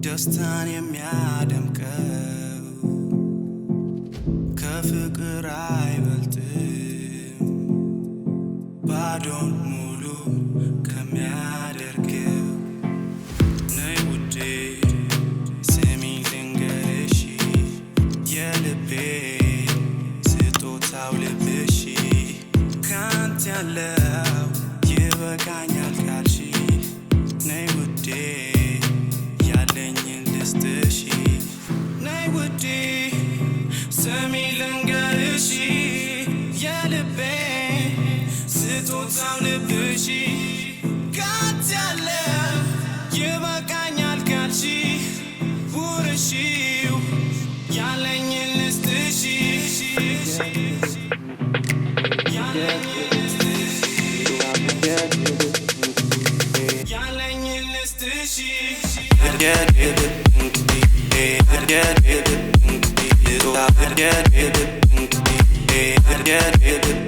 ደስታን የሚያደምቀው ከፍቅር አይበልጥም ባዶን ሙሉ ከሚያደርገው ነይ ውዴ ስሚኝ ልንገርሽ የልቤ ስጦታው ልብሽ ካንተ ያለው ይበቃኛል ካልሽ ነይ ውዴ ነይ ውዴ ስሚኝ ልንገርሽ የልቤ ስጦታው ልብሽ ካንተ ያለው ይበቃኛል ካልሽ ውርሺው ያለኝን ልስጥሽ ያለኝን ልስጥሽ Yeah.